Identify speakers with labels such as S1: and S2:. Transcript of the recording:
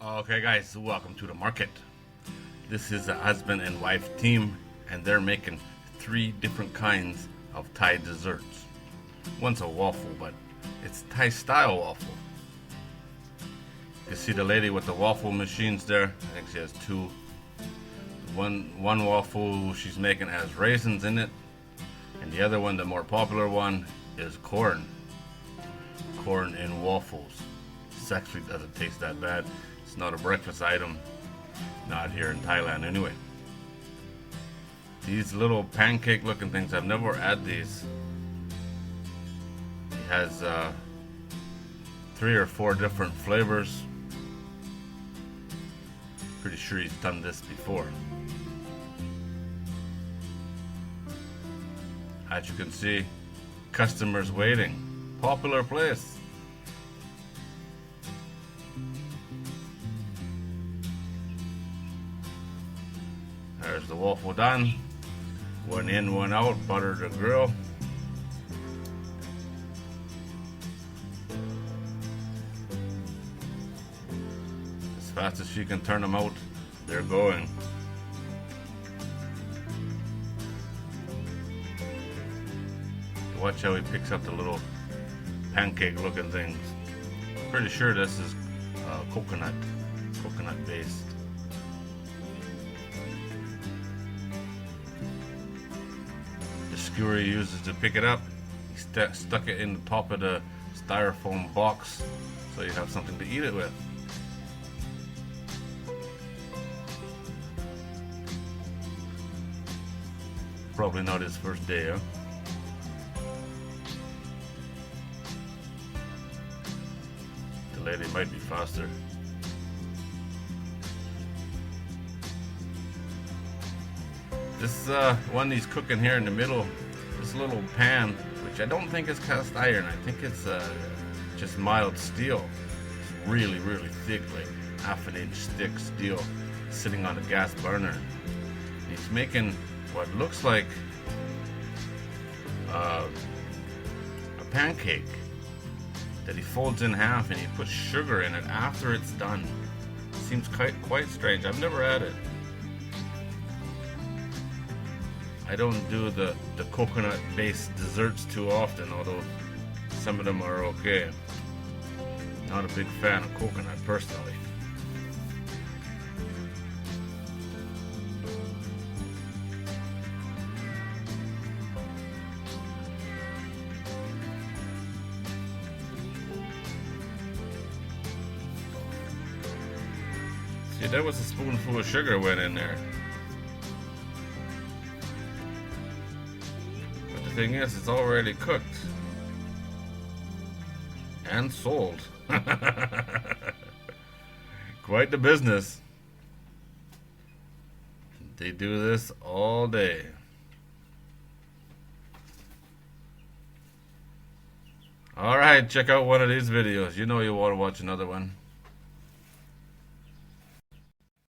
S1: Okay, guys, welcome to the market. This is a husband and wife team, and they're making three different kinds of Thai desserts. One's a waffle, but it's Thai style waffle. You see the lady with the waffle machines there? I think she has two. One waffle she's making has raisins in it, and the other one, the more popular one, is corn. Corn in waffles. This actually doesn't taste that bad. It's not a breakfast item, not here in Thailand anyway. These little pancake looking things, I've never had these. It has 3 or 4 different flavors. Pretty sure he's done this before. As you can see, customers waiting. Popular place. There's the waffle done. One in, one out, butter to grill. As fast as she can turn them out, they're going. Watch how he picks up the little pancake looking things. Pretty sure this is coconut based. The skewer he uses to pick it up, he stuck it in the top of the styrofoam box so you have something to eat it with. Probably not his first day, huh? The lady might be faster. This one he's cooking here in the middle, this little pan, which I don't think is cast iron. I think it's just mild steel. It's really, really thick, like 1/2 inch thick steel, sitting on a gas burner. He's making what looks like a pancake that he folds in half and he puts sugar in it after it's done. Seems quite strange. I've never had it. I don't do the coconut based desserts too often, although some of them are okay. Not a big fan of coconut personally. See, there was a spoonful of sugar went in there. But the thing is, it's already cooked. And sold. Quite the business. They do this all day. Alright, check out one of these videos. You know you want to watch another one.